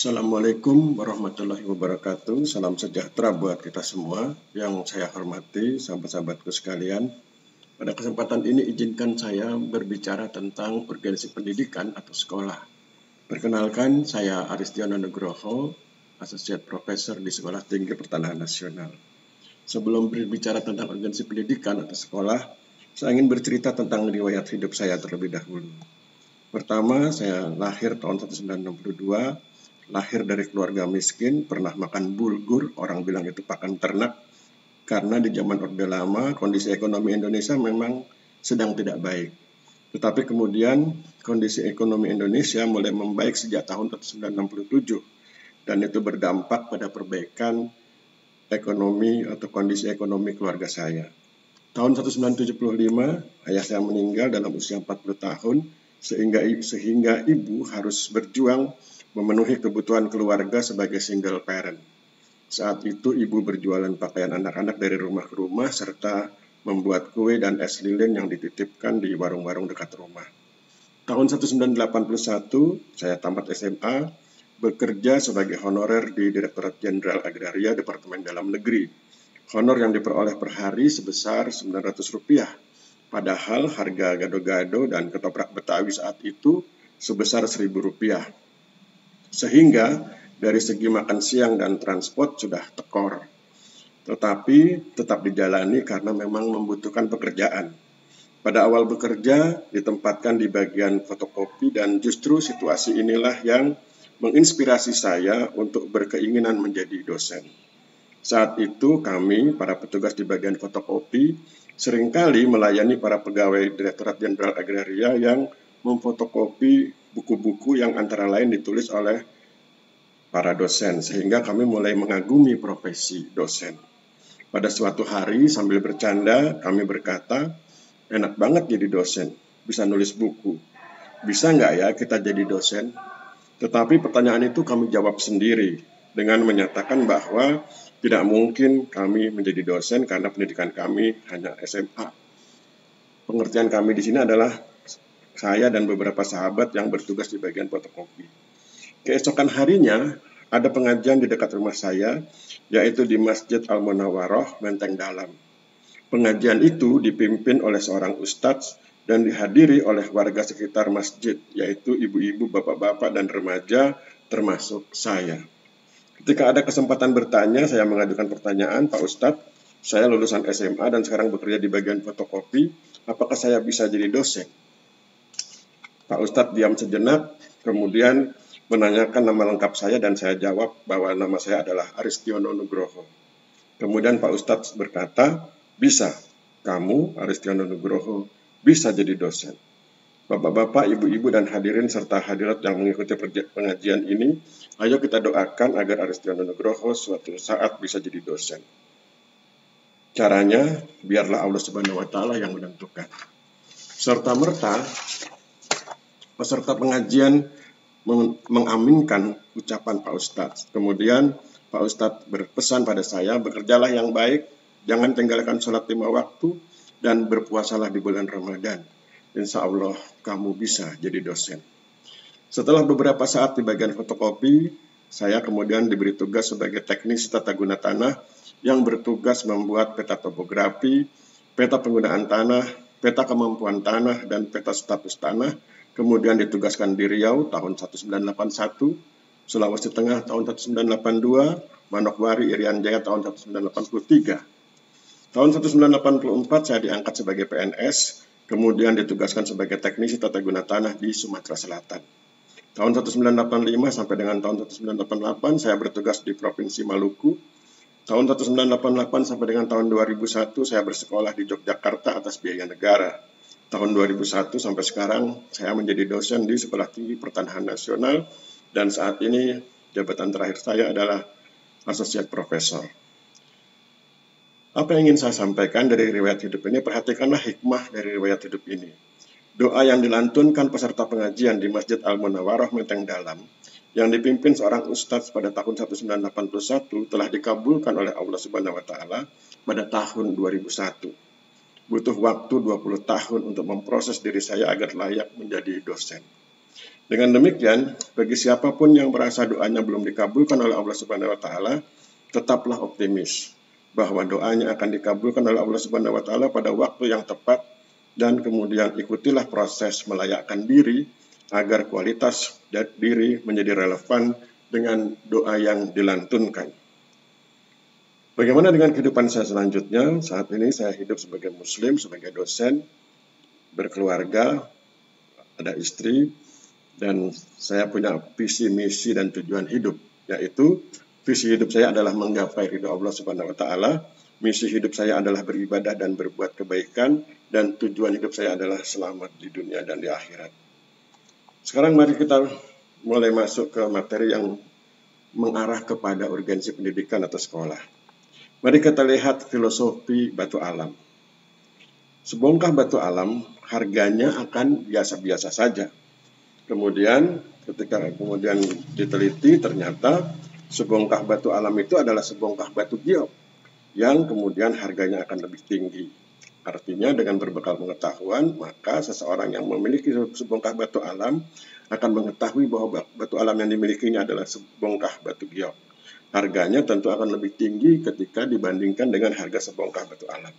Assalamualaikum warahmatullahi wabarakatuh. Salam sejahtera buat kita semua yang saya hormati, sahabat-sahabatku sekalian. Pada kesempatan ini izinkan saya berbicara tentang urgensi pendidikan atau sekolah. Perkenalkan, saya Aristiono Nugroho, Associate Professor di Sekolah Tinggi Pertanahan Nasional. Sebelum berbicara tentang urgensi pendidikan atau sekolah, saya ingin bercerita tentang riwayat hidup saya terlebih dahulu. Pertama, saya lahir tahun 1962, lahir dari keluarga miskin, pernah makan bulgur, orang bilang itu pakan ternak, karena di zaman Orde Lama kondisi ekonomi Indonesia memang sedang tidak baik. Tetapi kemudian kondisi ekonomi Indonesia mulai membaik sejak tahun 1967, dan itu berdampak pada perbaikan ekonomi atau kondisi ekonomi keluarga saya. Tahun 1975, ayah saya meninggal dalam usia 40 tahun, sehingga ibu harus berjuang memenuhi kebutuhan keluarga sebagai single parent. Saat itu ibu berjualan pakaian anak-anak dari rumah ke rumah serta membuat kue dan es lilin yang dititipkan di warung-warung dekat rumah. Tahun 1981 saya tamat SMA, bekerja sebagai honorer di Direktorat Jenderal Agraria Departemen Dalam Negeri. Honor yang diperoleh per hari sebesar Rp900. Padahal harga gado-gado dan ketoprak Betawi saat itu sebesar Rp1.000. Sehingga dari segi makan siang dan transport sudah tekor. Tetapi tetap dijalani karena memang membutuhkan pekerjaan. Pada awal bekerja ditempatkan di bagian fotokopi dan justru situasi inilah yang menginspirasi saya untuk berkeinginan menjadi dosen. Saat itu kami, para petugas di bagian fotokopi, seringkali melayani para pegawai Direktorat Jenderal Agraria yang memfotokopi buku-buku yang antara lain ditulis oleh para dosen, sehingga kami mulai mengagumi profesi dosen. Pada suatu hari sambil bercanda kami berkata, enak banget jadi dosen, bisa nulis buku. Bisa nggak ya kita jadi dosen? Tetapi pertanyaan itu kami jawab sendiri dengan menyatakan bahwa tidak mungkin kami menjadi dosen karena pendidikan kami hanya SMA. Pengertian kami di sini adalah saya dan beberapa sahabat yang bertugas di bagian fotokopi. Keesokan harinya ada pengajian di dekat rumah saya, yaitu di Masjid Al-Munawwaroh, Menteng Dalam. Pengajian itu dipimpin oleh seorang ustadz dan dihadiri oleh warga sekitar masjid, yaitu ibu-ibu, bapak-bapak, dan remaja, termasuk saya. Ketika ada kesempatan bertanya, saya mengajukan pertanyaan, Pak Ustadz, saya lulusan SMA dan sekarang bekerja di bagian fotokopi, apakah saya bisa jadi dosen? Pak Ustadz diam sejenak, kemudian menanyakan nama lengkap saya dan saya jawab bahwa nama saya adalah Aristiono Nugroho. Kemudian Pak Ustadz berkata, bisa, kamu Aristiono Nugroho bisa jadi dosen. Bapak-bapak, ibu-ibu, dan hadirin serta hadirat yang mengikuti pengajian ini, ayo kita doakan agar Aristiono Nugroho suatu saat bisa jadi dosen. Caranya, biarlah Allah Subhanahu wa Ta'ala yang menentukan. Serta-merta, peserta pengajian mengaminkan ucapan Pak Ustadz. Kemudian Pak Ustadz berpesan pada saya, bekerjalah yang baik, jangan tinggalkan sholat 5 waktu, dan berpuasalah di bulan Ramadan. Insya Allah kamu bisa jadi dosen. Setelah beberapa saat di bagian fotokopi, saya kemudian diberi tugas sebagai teknisi tata guna tanah yang bertugas membuat peta topografi, peta penggunaan tanah, peta kemampuan tanah, dan peta status tanah. Kemudian ditugaskan di Riau tahun 1981, Sulawesi Tengah tahun 1982, Manokwari Irian Jaya tahun 1983. Tahun 1984 saya diangkat sebagai PNS, kemudian ditugaskan sebagai teknisi tata guna tanah di Sumatera Selatan. Tahun 1985 sampai dengan tahun 1988 saya bertugas di Provinsi Maluku. Tahun 1988 sampai dengan tahun 2001 saya bersekolah di Yogyakarta atas biaya negara. Tahun 2001 sampai sekarang saya menjadi dosen di Sekolah Tinggi Pertanahan Nasional dan saat ini jabatan terakhir saya adalah Associate Professor. Apa yang ingin saya sampaikan dari riwayat hidup ini? Perhatikanlah hikmah dari riwayat hidup ini. Doa yang dilantunkan peserta pengajian di Masjid Al-Munawwaroh Menteng Dalam yang dipimpin seorang ustadz pada tahun 1981 telah dikabulkan oleh Allah Subhanahu wa Ta'ala pada tahun 2001. Butuh waktu 20 tahun untuk memproses diri saya agar layak menjadi dosen. Dengan demikian, bagi siapapun yang merasa doanya belum dikabulkan oleh Allah Subhanahu wa taala, tetaplah optimis bahwa doanya akan dikabulkan oleh Allah Subhanahu wa taala pada waktu yang tepat, dan kemudian ikutilah proses melayakkan diri agar kualitas diri menjadi relevan dengan doa yang dilantunkan. Bagaimana dengan kehidupan saya selanjutnya? Saat ini saya hidup sebagai muslim, sebagai dosen, berkeluarga, ada istri, dan saya punya visi, misi, dan tujuan hidup, yaitu visi hidup saya adalah menggapai ridho Allah Subhanahu wa taala, misi hidup saya adalah beribadah dan berbuat kebaikan, dan tujuan hidup saya adalah selamat di dunia dan di akhirat. Sekarang mari kita mulai masuk ke materi yang mengarah kepada urgensi pendidikan atau sekolah. Mari kita lihat filosofi batu alam. Sebongkah batu alam harganya akan biasa-biasa saja. Kemudian ketika diteliti, ternyata sebongkah batu alam itu adalah sebongkah batu giok yang kemudian harganya akan lebih tinggi. Artinya dengan berbekal pengetahuan, maka seseorang yang memiliki sebongkah batu alam akan mengetahui bahwa batu alam yang dimilikinya adalah sebongkah batu giok. Harganya tentu akan lebih tinggi ketika dibandingkan dengan harga sebongkah batu alam.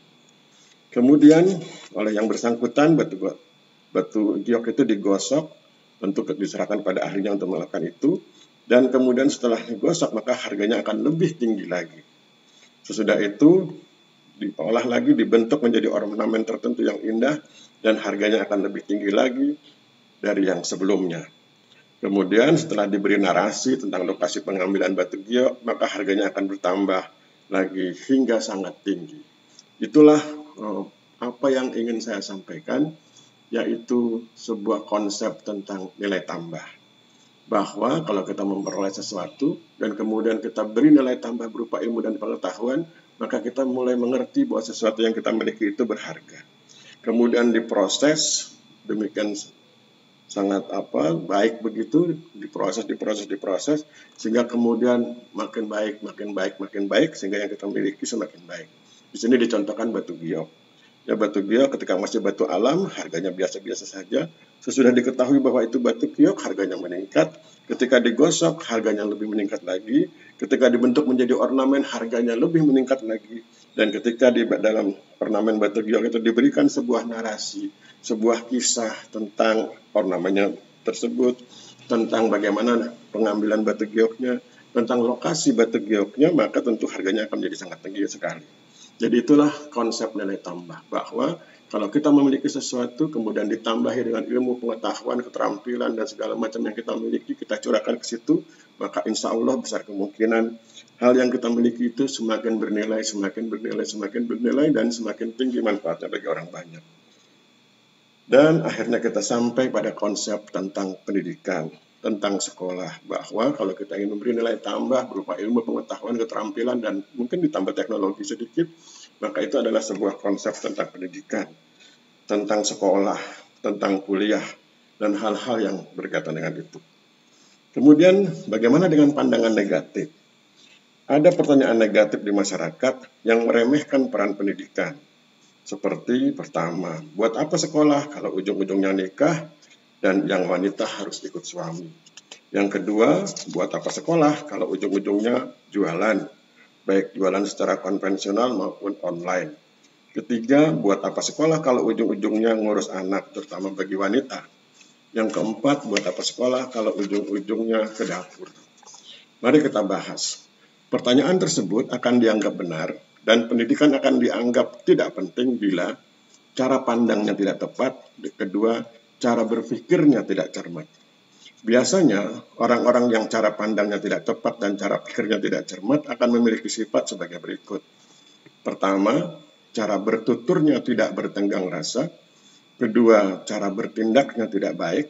Kemudian oleh yang bersangkutan batu giok itu digosok, tentu diserahkan pada ahlinya untuk melakukan itu, dan kemudian setelah digosok maka harganya akan lebih tinggi lagi. Sesudah itu diolah lagi, dibentuk menjadi ornamen tertentu yang indah, dan harganya akan lebih tinggi lagi dari yang sebelumnya. Kemudian setelah diberi narasi tentang lokasi pengambilan batu giok, maka harganya akan bertambah lagi hingga sangat tinggi. Itulah apa yang ingin saya sampaikan, yaitu sebuah konsep tentang nilai tambah. Bahwa kalau kita memperoleh sesuatu dan kemudian kita beri nilai tambah berupa ilmu dan pengetahuan, maka kita mulai mengerti bahwa sesuatu yang kita miliki itu berharga. Kemudian diproses, demikian sangat baik begitu, diproses, sehingga kemudian makin baik, sehingga yang kita miliki semakin baik. Di sini dicontohkan batu giok. Ya, batu giok ketika masih batu alam harganya biasa-biasa saja. Sesudah diketahui bahwa itu batu giok harganya meningkat. Ketika digosok harganya lebih meningkat lagi. Ketika dibentuk menjadi ornamen harganya lebih meningkat lagi. Dan ketika di dalam ornamen batu giok itu diberikan sebuah narasi, sebuah kisah tentang ornamennya tersebut, tentang bagaimana pengambilan batu gioknya, tentang lokasi batu gioknya, maka tentu harganya akan menjadi sangat tinggi sekali. Jadi itulah konsep nilai tambah, bahwa kalau kita memiliki sesuatu kemudian ditambahi dengan ilmu, pengetahuan, keterampilan, dan segala macam yang kita miliki, kita curahkan ke situ, maka insya Allah besar kemungkinan hal yang kita miliki itu semakin bernilai, dan semakin tinggi manfaatnya bagi orang banyak. Dan akhirnya kita sampai pada konsep tentang pendidikan, tentang sekolah, bahwa kalau kita ingin memberi nilai tambah berupa ilmu, pengetahuan, keterampilan, dan mungkin ditambah teknologi sedikit, maka itu adalah sebuah konsep tentang pendidikan, tentang sekolah, tentang kuliah, dan hal-hal yang berkaitan dengan itu. Kemudian bagaimana dengan pandangan negatif? Ada pertanyaan negatif di masyarakat yang meremehkan peran pendidikan. Seperti pertama, buat apa sekolah kalau ujung-ujungnya nikah dan yang wanita harus ikut suami. Yang kedua, buat apa sekolah kalau ujung-ujungnya jualan, baik jualan secara konvensional maupun online. Ketiga, buat apa sekolah kalau ujung-ujungnya ngurus anak, terutama bagi wanita. Yang keempat, buat apa sekolah kalau ujung-ujungnya ke dapur. Mari kita bahas. Pertanyaan tersebut akan dianggap benar dan pendidikan akan dianggap tidak penting bila cara pandangnya tidak tepat. Kedua, cara berpikirnya tidak cermat. Biasanya, orang-orang yang cara pandangnya tidak tepat dan cara pikirnya tidak cermat akan memiliki sifat sebagai berikut. Pertama, cara bertuturnya tidak bertenggang rasa. Kedua, cara bertindaknya tidak baik.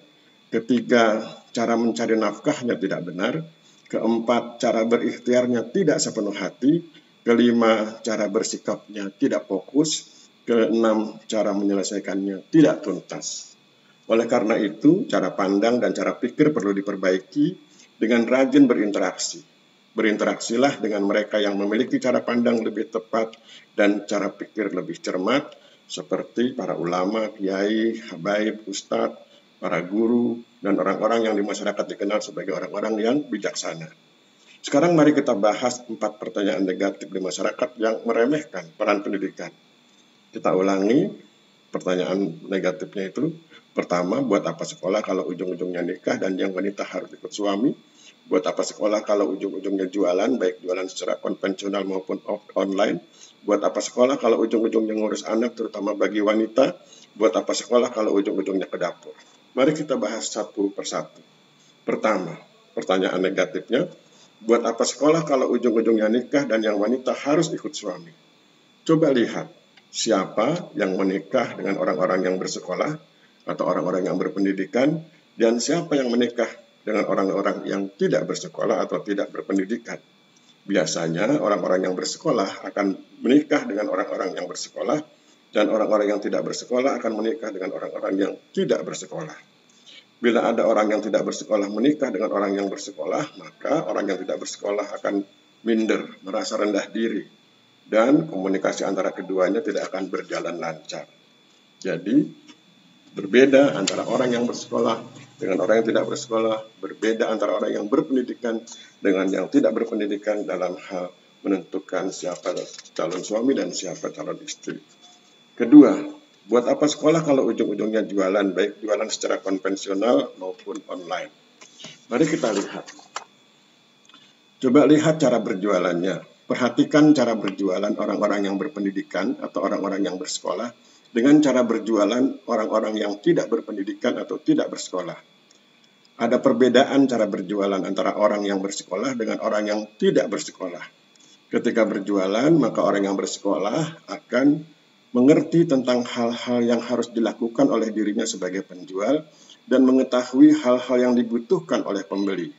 Ketiga, cara mencari nafkahnya tidak benar. Keempat, cara berikhtiarnya tidak sepenuh hati. Kelima, cara bersikapnya tidak fokus. Keenam, cara menyelesaikannya tidak tuntas. Oleh karena itu, cara pandang dan cara pikir perlu diperbaiki dengan rajin berinteraksi. Berinteraksilah dengan mereka yang memiliki cara pandang lebih tepat dan cara pikir lebih cermat, seperti para ulama, kiai, habaib, ustadz, para guru, dan orang-orang yang di masyarakat dikenal sebagai orang-orang yang bijaksana. Sekarang mari kita bahas 4 pertanyaan negatif di masyarakat yang meremehkan peran pendidikan. Kita ulangi pertanyaan negatifnya itu. Pertama, buat apa sekolah kalau ujung-ujungnya nikah dan yang wanita harus ikut suami? Buat apa sekolah kalau ujung-ujungnya jualan, baik jualan secara konvensional maupun online? Buat apa sekolah kalau ujung-ujungnya ngurus anak, terutama bagi wanita? Buat apa sekolah kalau ujung-ujungnya ke dapur? Mari kita bahas satu persatu. Pertama, pertanyaan negatifnya, buat apa sekolah kalau ujung-ujungnya nikah dan yang wanita harus ikut suami? Coba lihat, siapa yang menikah dengan orang-orang yang bersekolah atau orang-orang yang berpendidikan, dan siapa yang menikah dengan orang-orang yang tidak bersekolah atau tidak berpendidikan. Biasanya orang-orang yang bersekolah akan menikah dengan orang-orang yang bersekolah, dan orang-orang yang tidak bersekolah akan menikah dengan orang-orang yang tidak bersekolah. Bila ada orang yang tidak bersekolah menikah dengan orang yang bersekolah, maka orang yang tidak bersekolah akan minder, merasa rendah diri, dan komunikasi antara keduanya tidak akan berjalan lancar. Jadi, berbeda antara orang yang bersekolah dengan orang yang tidak bersekolah, berbeda antara orang yang berpendidikan dengan yang tidak berpendidikan dalam hal menentukan siapa calon suami dan siapa calon istri. Kedua, buat apa sekolah kalau ujung-ujungnya jualan, baik jualan secara konvensional maupun online? Mari kita lihat. Coba lihat cara berjualannya. Perhatikan cara berjualan orang-orang yang berpendidikan atau orang-orang yang bersekolah dengan cara berjualan orang-orang yang tidak berpendidikan atau tidak bersekolah. Ada perbedaan cara berjualan antara orang yang bersekolah dengan orang yang tidak bersekolah. Ketika berjualan, maka orang yang bersekolah akan mengerti tentang hal-hal yang harus dilakukan oleh dirinya sebagai penjual dan mengetahui hal-hal yang dibutuhkan oleh pembeli.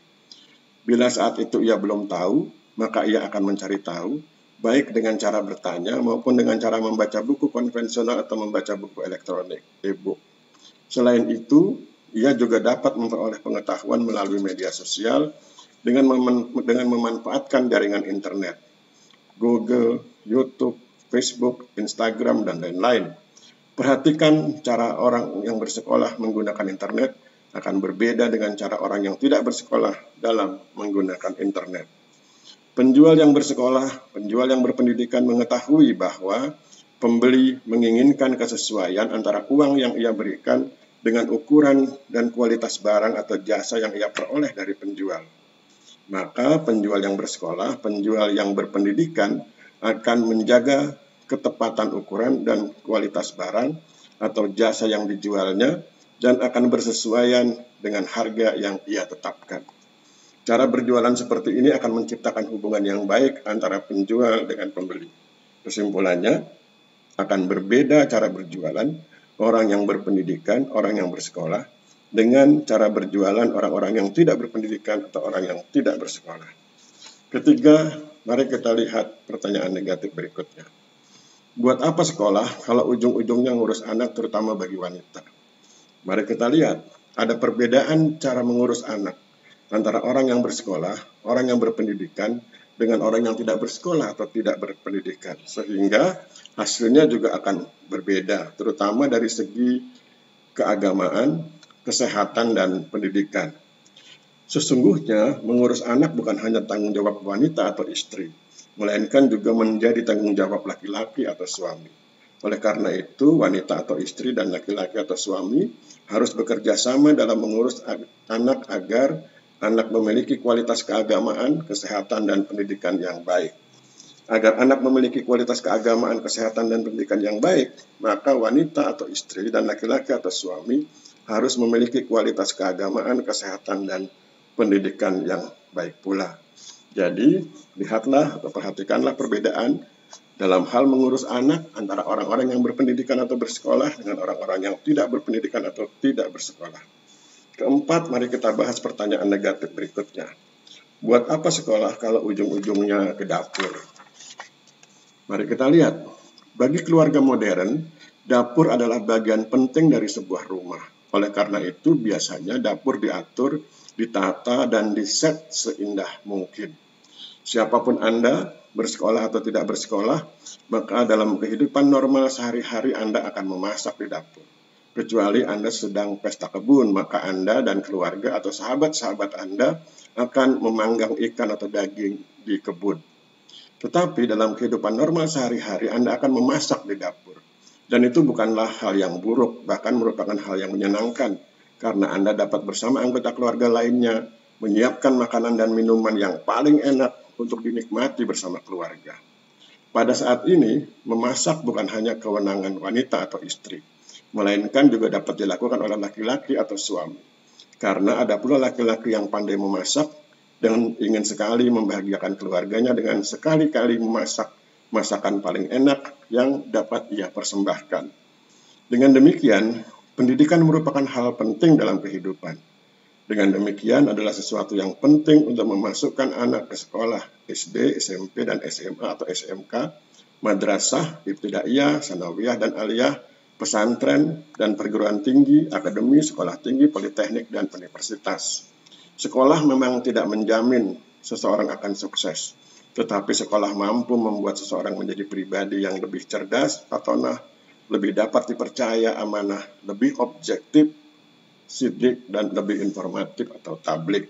Bila saat itu ia belum tahu, maka ia akan mencari tahu, baik dengan cara bertanya maupun dengan cara membaca buku konvensional atau membaca buku elektronik, e-book. Selain itu, ia juga dapat memperoleh pengetahuan melalui media sosial dengan memanfaatkan jaringan internet, Google, YouTube, Facebook, Instagram, dan lain-lain. Perhatikan cara orang yang bersekolah menggunakan internet akan berbeda dengan cara orang yang tidak bersekolah dalam menggunakan internet. Penjual yang bersekolah, penjual yang berpendidikan mengetahui bahwa pembeli menginginkan kesesuaian antara uang yang ia berikan dengan ukuran dan kualitas barang atau jasa yang ia peroleh dari penjual. Maka penjual yang bersekolah, penjual yang berpendidikan akan menjaga ketepatan ukuran dan kualitas barang atau jasa yang dijualnya dan akan bersesuaian dengan harga yang ia tetapkan. Cara berjualan seperti ini akan menciptakan hubungan yang baik antara penjual dengan pembeli. Kesimpulannya, akan berbeda cara berjualan orang yang berpendidikan, orang yang bersekolah, dengan cara berjualan orang-orang yang tidak berpendidikan atau orang yang tidak bersekolah. Ketiga, mari kita lihat pertanyaan negatif berikutnya. Buat apa sekolah kalau ujung-ujungnya ngurus anak terutama bagi wanita? Mari kita lihat, ada perbedaan cara mengurus anak antara orang yang bersekolah, orang yang berpendidikan, dengan orang yang tidak bersekolah atau tidak berpendidikan. Sehingga hasilnya juga akan berbeda, terutama dari segi keagamaan, kesehatan, dan pendidikan. Sesungguhnya mengurus anak bukan hanya tanggung jawab wanita atau istri, melainkan juga menjadi tanggung jawab laki-laki atau suami. Oleh karena itu, wanita atau istri dan laki-laki atau suami harus bekerja sama dalam mengurus anak agar anak memiliki kualitas keagamaan, kesehatan, dan pendidikan yang baik. Agar anak memiliki kualitas keagamaan, kesehatan, dan pendidikan yang baik, maka wanita atau istri dan laki-laki atau suami harus memiliki kualitas keagamaan, kesehatan, dan pendidikan yang baik pula. Jadi, lihatlah atau perhatikanlah perbedaan dalam hal mengurus anak antara orang-orang yang berpendidikan atau bersekolah dengan orang-orang yang tidak berpendidikan atau tidak bersekolah. Keempat, mari kita bahas pertanyaan negatif berikutnya. Buat apa sekolah kalau ujung-ujungnya ke dapur? Mari kita lihat. Bagi keluarga modern, dapur adalah bagian penting dari sebuah rumah. Oleh karena itu, biasanya dapur diatur, ditata, dan diset seindah mungkin. Siapapun Anda, bersekolah atau tidak bersekolah, maka dalam kehidupan normal sehari-hari Anda akan memasak di dapur. Kecuali Anda sedang pesta kebun, maka Anda dan keluarga atau sahabat-sahabat Anda akan memanggang ikan atau daging di kebun. Tetapi dalam kehidupan normal sehari-hari Anda akan memasak di dapur. Dan itu bukanlah hal yang buruk, bahkan merupakan hal yang menyenangkan. Karena Anda dapat bersama anggota keluarga lainnya menyiapkan makanan dan minuman yang paling enak untuk dinikmati bersama keluarga. Pada saat ini, memasak bukan hanya kewenangan wanita atau istri, melainkan juga dapat dilakukan oleh laki-laki atau suami. Karena ada pula laki-laki yang pandai memasak dan ingin sekali membahagiakan keluarganya dengan sekali-kali memasak masakan paling enak yang dapat ia persembahkan. Dengan demikian, pendidikan merupakan hal penting dalam kehidupan. Dengan demikian adalah sesuatu yang penting untuk memasukkan anak ke sekolah SD, SMP, dan SMA atau SMK, madrasah, ibtidaiyah, sanawiyah, dan aliyah, pesantren, dan perguruan tinggi, akademi, sekolah tinggi, politeknik, dan universitas. Sekolah memang tidak menjamin seseorang akan sukses, tetapi sekolah mampu membuat seseorang menjadi pribadi yang lebih cerdas, fatonah, lebih dapat dipercaya, amanah, lebih objektif, sidik, dan lebih informatif atau tablik.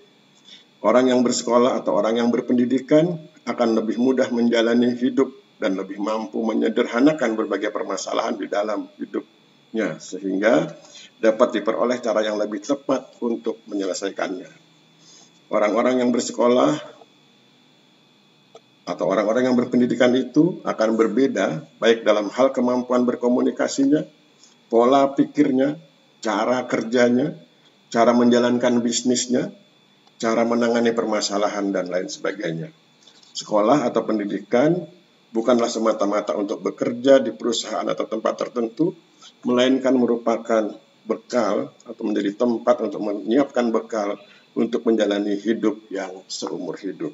Orang yang bersekolah atau orang yang berpendidikan akan lebih mudah menjalani hidup dan lebih mampu menyederhanakan berbagai permasalahan di dalam hidupnya, sehingga dapat diperoleh cara yang lebih tepat untuk menyelesaikannya. Orang-orang yang bersekolah atau orang-orang yang berpendidikan itu akan berbeda baik dalam hal kemampuan berkomunikasinya, pola pikirnya, cara kerjanya, cara menjalankan bisnisnya, cara menangani permasalahan, dan lain sebagainya. Sekolah atau pendidikan bukanlah semata-mata untuk bekerja di perusahaan atau tempat tertentu, melainkan merupakan bekal atau menjadi tempat untuk menyiapkan bekal untuk menjalani hidup yang seumur hidup.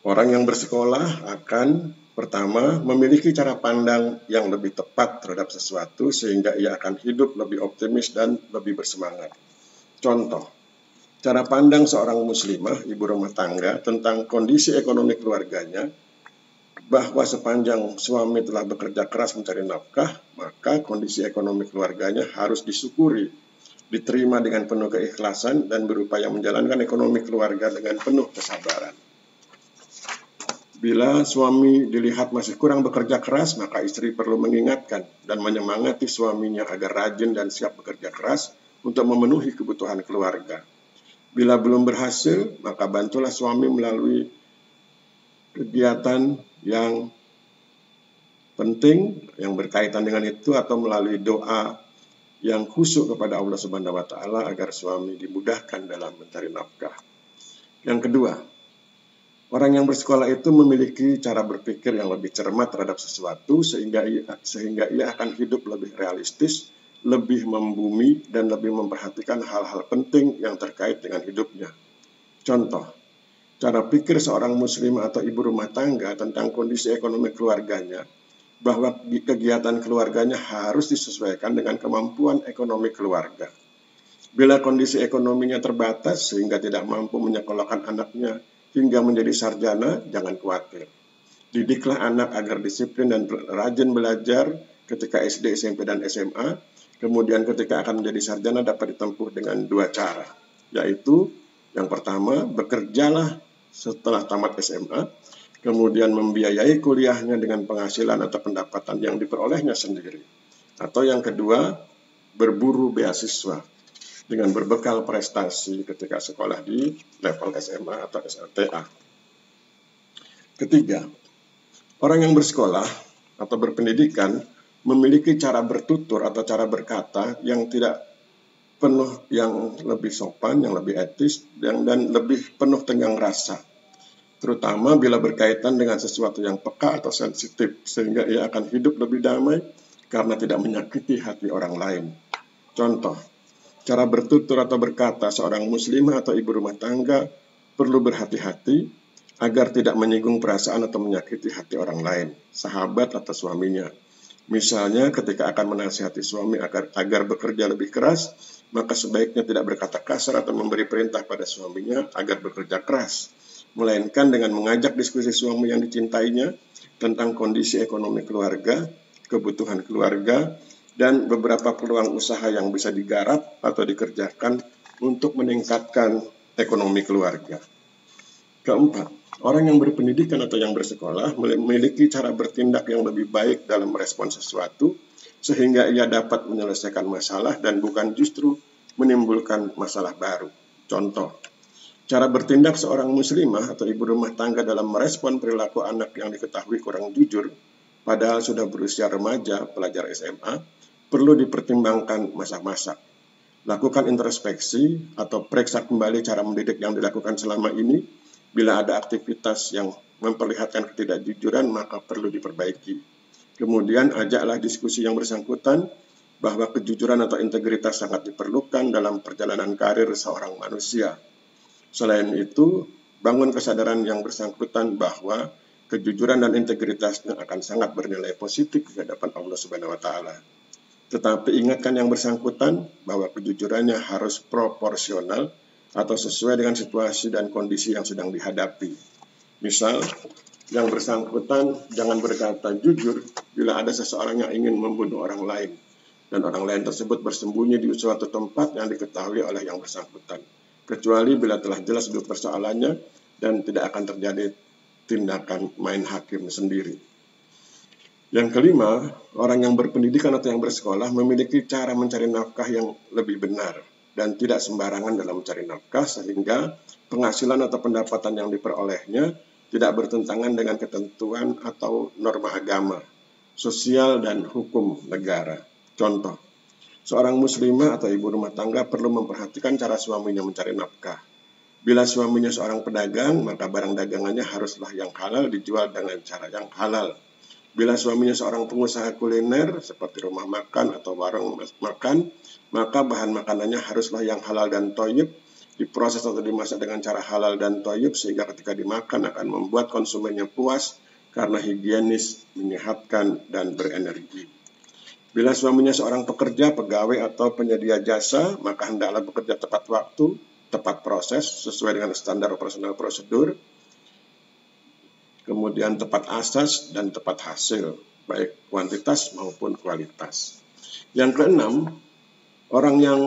Orang yang bersekolah akan pertama memiliki cara pandang yang lebih tepat terhadap sesuatu sehingga ia akan hidup lebih optimis dan lebih bersemangat. Contoh, cara pandang seorang muslimah, ibu rumah tangga tentang kondisi ekonomi keluarganya, bahwa sepanjang suami telah bekerja keras mencari nafkah, maka kondisi ekonomi keluarganya harus disyukuri, diterima dengan penuh keikhlasan, dan berupaya menjalankan ekonomi keluarga dengan penuh kesabaran. Bila suami dilihat masih kurang bekerja keras, maka istri perlu mengingatkan dan menyemangati suaminya agar rajin dan siap bekerja keras untuk memenuhi kebutuhan keluarga. Bila belum berhasil, maka bantulah suami melalui kegiatan yang penting yang berkaitan dengan itu atau melalui doa yang khusyuk kepada Allah Subhanahu wa Ta'ala agar suami dimudahkan dalam mencari nafkah. Yang kedua, orang yang bersekolah itu memiliki cara berpikir yang lebih cermat terhadap sesuatu sehingga ia akan hidup lebih realistis, lebih membumi, dan lebih memperhatikan hal-hal penting yang terkait dengan hidupnya. Contoh, cara pikir seorang muslim atau ibu rumah tangga tentang kondisi ekonomi keluarganya, bahwa kegiatan keluarganya harus disesuaikan dengan kemampuan ekonomi keluarga. Bila kondisi ekonominya terbatas sehingga tidak mampu menyekolahkan anaknya hingga menjadi sarjana, jangan khawatir. Didiklah anak agar disiplin dan rajin belajar ketika SD, SMP, dan SMA. Kemudian ketika akan menjadi sarjana dapat ditempuh dengan dua cara, yaitu yang pertama, bekerjalah setelah tamat SMA, kemudian membiayai kuliahnya dengan penghasilan atau pendapatan yang diperolehnya sendiri. Atau yang kedua, berburu beasiswa dengan berbekal prestasi ketika sekolah di level SMA atau SLTA. Ketiga, orang yang bersekolah atau berpendidikan memiliki cara bertutur atau cara berkata yang tidak penuh, yang lebih sopan, yang lebih etis, dan lebih penuh tenggang rasa. Terutama bila berkaitan dengan sesuatu yang peka atau sensitif, sehingga ia akan hidup lebih damai karena tidak menyakiti hati orang lain. Contoh, cara bertutur atau berkata seorang muslimah atau ibu rumah tangga perlu berhati-hati agar tidak menyinggung perasaan atau menyakiti hati orang lain, sahabat atau suaminya. Misalnya ketika akan menasihati suami agar bekerja lebih keras, maka sebaiknya tidak berkata kasar atau memberi perintah pada suaminya agar bekerja keras, melainkan dengan mengajak diskusi suami yang dicintainya tentang kondisi ekonomi keluarga, kebutuhan keluarga, dan beberapa peluang usaha yang bisa digarap atau dikerjakan untuk meningkatkan ekonomi keluarga. Keempat, orang yang berpendidikan atau yang bersekolah memiliki cara bertindak yang lebih baik dalam merespon sesuatu, sehingga ia dapat menyelesaikan masalah dan bukan justru menimbulkan masalah baru. Contoh, cara bertindak seorang muslimah atau ibu rumah tangga dalam merespon perilaku anak yang diketahui kurang jujur, padahal sudah berusia remaja, pelajar SMA, perlu dipertimbangkan masa-masa. Lakukan introspeksi atau periksa kembali cara mendidik yang dilakukan selama ini. Bila ada aktivitas yang memperlihatkan ketidakjujuran, maka perlu diperbaiki. Kemudian ajaklah diskusi yang bersangkutan bahwa kejujuran atau integritas sangat diperlukan dalam perjalanan karir seorang manusia. Selain itu, bangun kesadaran yang bersangkutan bahwa kejujuran dan integritasnya akan sangat bernilai positif di hadapan Allah Subhanahu wa Ta'ala. Tetapi ingatkan yang bersangkutan bahwa kejujurannya harus proporsional atau sesuai dengan situasi dan kondisi yang sedang dihadapi. Misal, yang bersangkutan jangan berkata jujur bila ada seseorang yang ingin membunuh orang lain, dan orang lain tersebut bersembunyi di suatu tempat yang diketahui oleh yang bersangkutan, kecuali bila telah jelas duduk persoalannya dan tidak akan terjadi tindakan main hakim sendiri. Yang kelima, orang yang berpendidikan atau yang bersekolah memiliki cara mencari nafkah yang lebih benar dan tidak sembarangan dalam mencari nafkah, sehingga penghasilan atau pendapatan yang diperolehnya tidak bertentangan dengan ketentuan atau norma agama, sosial, dan hukum negara. Contoh, seorang muslimah atau ibu rumah tangga perlu memperhatikan cara suaminya mencari nafkah. Bila suaminya seorang pedagang, maka barang dagangannya haruslah yang halal dijual dengan cara yang halal. Bila suaminya seorang pengusaha kuliner seperti rumah makan atau warung makan, maka bahan makanannya haruslah yang halal dan thayyib, diproses atau dimasak dengan cara halal dan thayyib, sehingga ketika dimakan akan membuat konsumennya puas karena higienis, menyehatkan, dan berenergi. Bila suaminya seorang pekerja, pegawai, atau penyedia jasa, maka hendaklah bekerja tepat waktu, tepat proses, sesuai dengan standar operasional prosedur, kemudian tepat asas dan tepat hasil, baik kuantitas maupun kualitas. Yang keenam, orang yang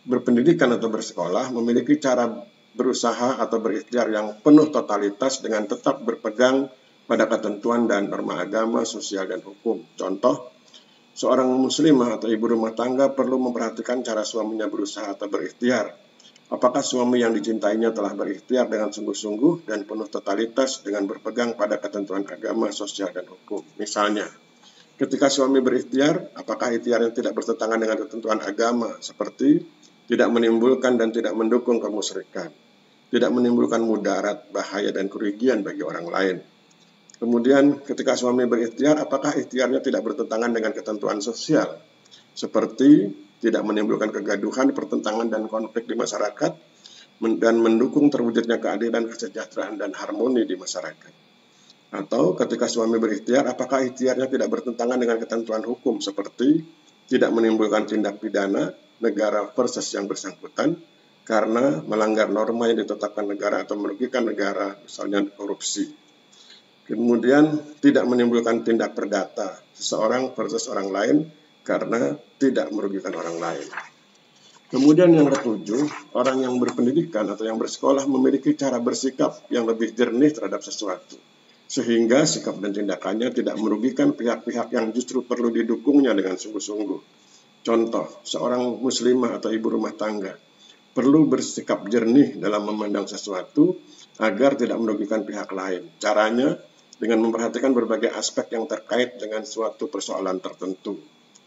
berpendidikan atau bersekolah memiliki cara berusaha atau berikhtiar yang penuh totalitas dengan tetap berpegang pada ketentuan dan norma agama, sosial, dan hukum. Contoh, seorang muslimah atau ibu rumah tangga perlu memperhatikan cara suaminya berusaha atau berikhtiar. Apakah suami yang dicintainya telah berikhtiar dengan sungguh-sungguh dan penuh totalitas dengan berpegang pada ketentuan agama, sosial, dan hukum? Misalnya, ketika suami berikhtiar, apakah ikhtiarnya tidak bertentangan dengan ketentuan agama, seperti tidak menimbulkan dan tidak mendukung kemusyrikan, tidak menimbulkan mudarat, bahaya, dan kerugian bagi orang lain. Kemudian, ketika suami berikhtiar, apakah ikhtiarnya tidak bertentangan dengan ketentuan sosial, seperti tidak menimbulkan kegaduhan, pertentangan, dan konflik di masyarakat, dan mendukung terwujudnya keadilan, kesejahteraan, dan harmoni di masyarakat. Atau ketika suami berikhtiar, apakah ikhtiarnya tidak bertentangan dengan ketentuan hukum, seperti tidak menimbulkan tindak pidana negara versus yang bersangkutan karena melanggar norma yang ditetapkan negara atau merugikan negara, misalnya korupsi. Kemudian tidak menimbulkan tindak perdata seseorang versus orang lain karena tidak merugikan orang lain. Kemudian yang ketujuh, orang yang berpendidikan atau yang bersekolah memiliki cara bersikap yang lebih jernih terhadap sesuatu, sehingga sikap dan tindakannya tidak merugikan pihak-pihak yang justru perlu didukungnya dengan sungguh-sungguh. Contoh, seorang muslimah atau ibu rumah tangga perlu bersikap jernih dalam memandang sesuatu agar tidak merugikan pihak lain. Caranya dengan memperhatikan berbagai aspek yang terkait dengan suatu persoalan tertentu.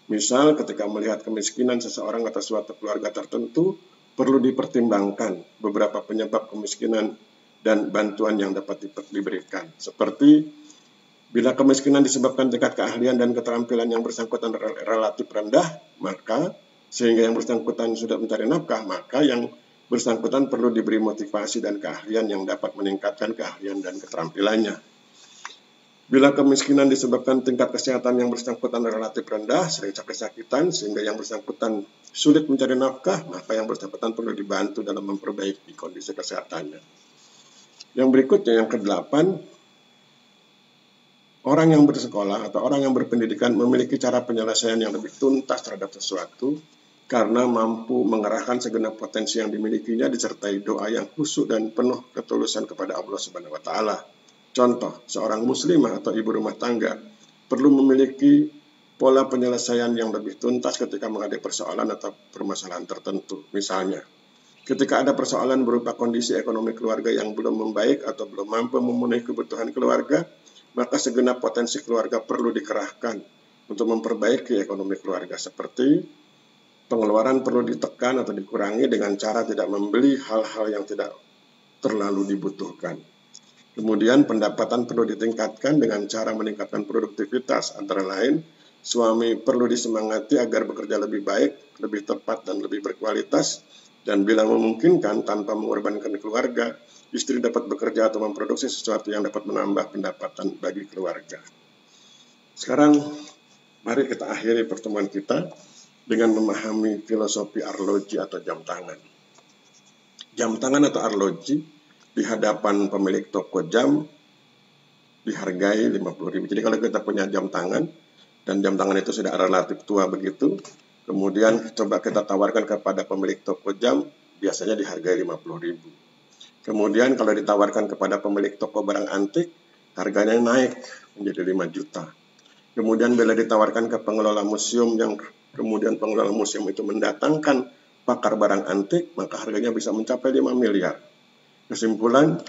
Misal, ketika melihat kemiskinan seseorang atau suatu keluarga tertentu, perlu dipertimbangkan beberapa penyebab kemiskinan dan bantuan yang dapat diberikan. Seperti, bila kemiskinan disebabkan tingkat keahlian dan keterampilan yang bersangkutan relatif rendah, maka sehingga yang bersangkutan sudah mencari nafkah, maka yang bersangkutan perlu diberi motivasi dan keahlian yang dapat meningkatkan keahlian dan keterampilannya. Bila kemiskinan disebabkan tingkat kesehatan yang bersangkutan relatif rendah, sering sakit-sakitan, sehingga yang bersangkutan sulit mencari nafkah, maka yang bersangkutan perlu dibantu dalam memperbaiki kondisi kesehatannya. Yang berikutnya, yang ke-8, orang yang bersekolah atau orang yang berpendidikan memiliki cara penyelesaian yang lebih tuntas terhadap sesuatu karena mampu mengerahkan segenap potensi yang dimilikinya disertai doa yang khusyuk dan penuh ketulusan kepada Allah Subhanahu wa taala. Contoh, seorang muslimah atau ibu rumah tangga perlu memiliki pola penyelesaian yang lebih tuntas ketika menghadapi persoalan atau permasalahan tertentu. Misalnya, ketika ada persoalan berupa kondisi ekonomi keluarga yang belum membaik atau belum mampu memenuhi kebutuhan keluarga, maka segenap potensi keluarga perlu dikerahkan untuk memperbaiki ekonomi keluarga, seperti pengeluaran perlu ditekan atau dikurangi dengan cara tidak membeli hal-hal yang tidak terlalu dibutuhkan. Kemudian pendapatan perlu ditingkatkan dengan cara meningkatkan produktivitas, antara lain suami perlu disemangati agar bekerja lebih baik, lebih tepat, dan lebih berkualitas. Dan bila memungkinkan tanpa mengorbankan keluarga, istri dapat bekerja atau memproduksi sesuatu yang dapat menambah pendapatan bagi keluarga. Sekarang, mari kita akhiri pertemuan kita dengan memahami filosofi arloji atau jam tangan. Jam tangan atau arloji di hadapan pemilik toko jam dihargai 50.000. Jadi kalau kita punya jam tangan, dan jam tangan itu sudah relatif tua begitu, kemudian coba kita tawarkan kepada pemilik toko jam, biasanya dihargai 50.000. Kemudian kalau ditawarkan kepada pemilik toko barang antik, harganya naik menjadi 5 juta. Kemudian bila ditawarkan ke pengelola museum, yang kemudian pengelola museum itu mendatangkan pakar barang antik, maka harganya bisa mencapai 5 miliar. Kesimpulan,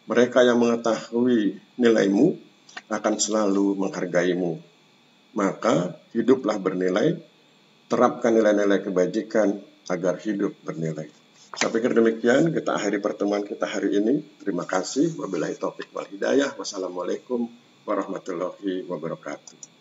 mereka yang mengetahui nilaimu akan selalu menghargaimu. Maka hiduplah bernilai, terapkan nilai-nilai kebajikan agar hidup bernilai. Saya pikir demikian, kita akhiri pertemuan kita hari ini. Terima kasih. Wabillahi taufiq wal hidayah. Wassalamualaikum warahmatullahi wabarakatuh.